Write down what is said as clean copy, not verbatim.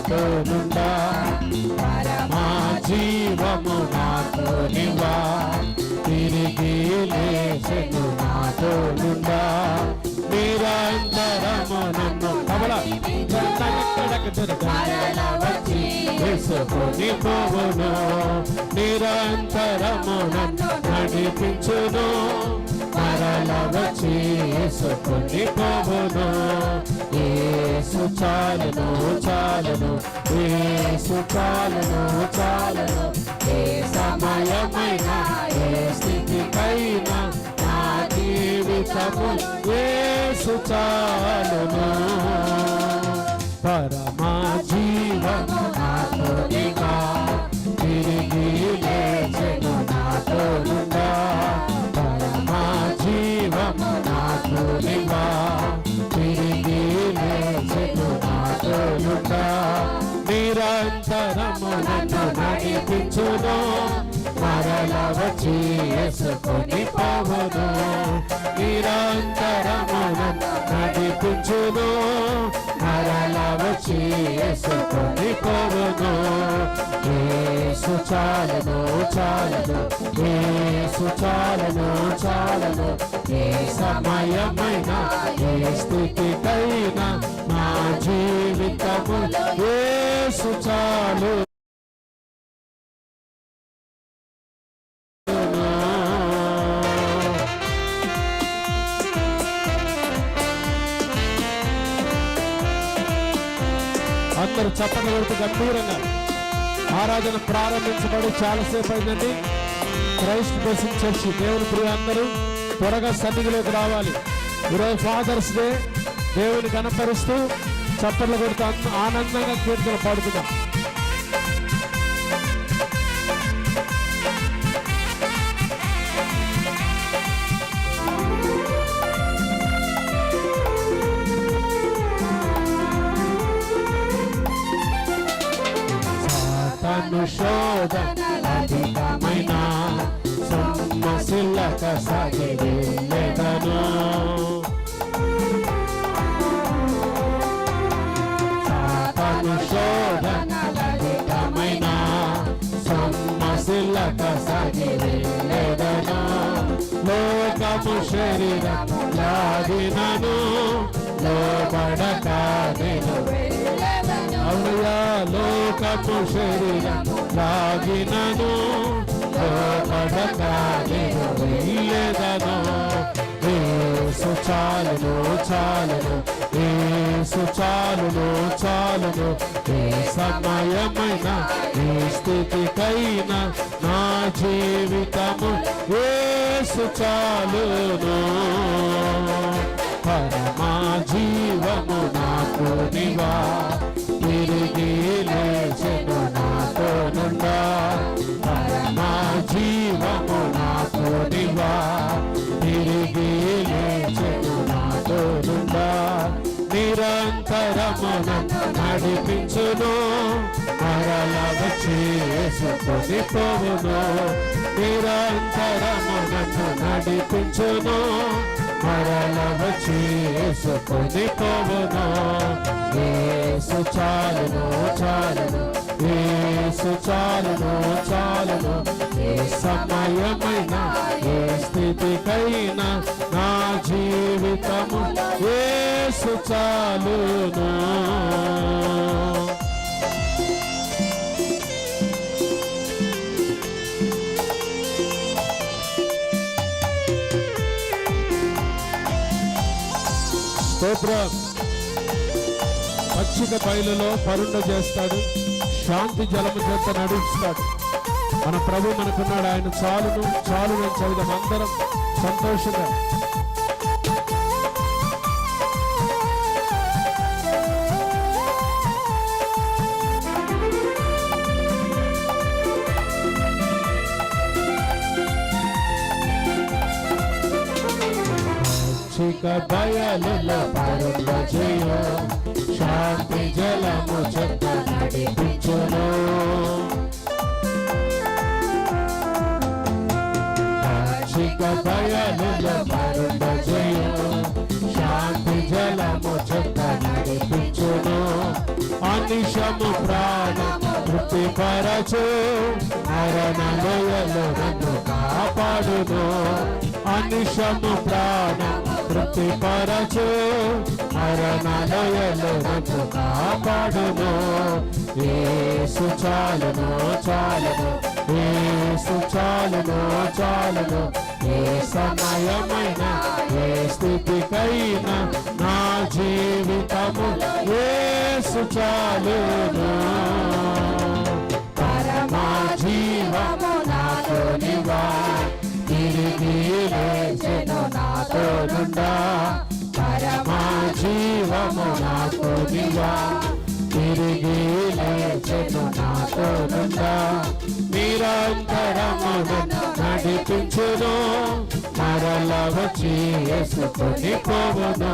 నాతోనుండా పరమా జీవము నాతోనివా తిరిగి లేచెను నాతోనుండా నిరంతరము నన్ను వేసుకొని పోవును నిరంతరము నన్ను నడిపించును మరల వచ్చి వేసుకొని పోవును యేసు చాలును చాలును యేసు చాలును చాలును ఏ సమయమైనా ఏ స్థితికైనా నా జీవితము యేసు చాలును పరమా జీవము నాతోనిగా తిరిగి లేచెను నాతోనుండా పరమా జీవము నాతోనిగా తిరిగి లేచెను నాతోనుండా నిరంతరము నన్ను నడిపించును మరల వచ్చి వేసుకొని పోవును నిరంతరము నన్ను నడిపించును మరల వచ్చి వేసుకొని పోవును యేసు చాలును చాలును యేసు చాలును చాలును ఏ సమయమైనా ఏ స్థితికైనా నా జీవితము యేసు చాలు అందరూ చప్పట్లు కొడుతూ గంభీరంగా ఆరాధన ప్రారంభించబడి చాలాసేపు అయిందండి. క్రైస్ట్ బ్లెస్సింగ్ చర్చి దేవుని ప్రియ అందరూ త్వరగా సన్నిధిలోకి రావాలి. ఈరోజు ఫాదర్స్ డే దేవుని కనపరుస్తూ చప్పట్లు కొడుతూ ఆనందంగా కీర్తన పాడుతున్నాం. శోధన అధికమైన సొమ్మసిల్లక సాగి వెళ్ళెదను సాతాను శోధన అధికమైన సొమ్మసిల్లక సాగి వెళ్ళెదను లోకము శరీరం లాగినను లోబడక నేను అవునయ్యా లోకము శరీరం లాగినను లోబడక నేను వెళ్ళెదను యేసు చాలును చాలును యేసు చాలును చాలును ఏ సమయమైనా ఏ స్థితికైనా నా జీవితము యేసు చాలును పరమా జీవము నాతోనివా తిరిగి లేచెను నాతోనుండా పరమా జీవము నాతోనివా తిరిగి లేచెను నాతోనుండా నిరంతరము నన్ను నడిపించును మరల వచ్చి వేసుకొని పోవును నిరంతరము నన్ను నడిపించును మరల వచ్చి వేసుకొని పోవును యేసు చాలును చాలును యేసు చాలును చాలును ఏ సమయమైనా ఏ స్థితికైనా నా జీవితము యేసు చాలును. స్తోత్రం. పచ్చిక బయలులో పరుండ చేస్తాడు, శాంతి జలము చేత నడుస్తాడు. మన ప్రభు మనకున్నాడు, ఆయన చాలును చాలును చదివాం అందరం సంతోషంగా. పచ్చిక బయలులో పరుండ చేయు, శాంతి జలము చెత్త నడిపించును. పచ్చిక బయలులో పరుండ చేయు, శాంతి జలము చెత్త నడిపించును. అనిశము ప్రాణము తృప్తిపరచు మరణమయలో నన్ను కాపాడును అనిశము ప్రాణము తృప్తిపరచు మరణమయలో నన్ను కాపాడును యేసు చాలును చాలును యేసు చాలును చాలును ఏ సమయమైనా ఏ స్థితికైనా నా జీవితము యేసు చాలును పరమా జీవము నాతో నివా తిరిగి లేచెను నాతో నుండా పరమా జీవము నాతో నివా తిరిగి లేచెను నాతో నుండా నిరంతరమును నడిపించును మరల వచ్చి యేసుకొని పోవును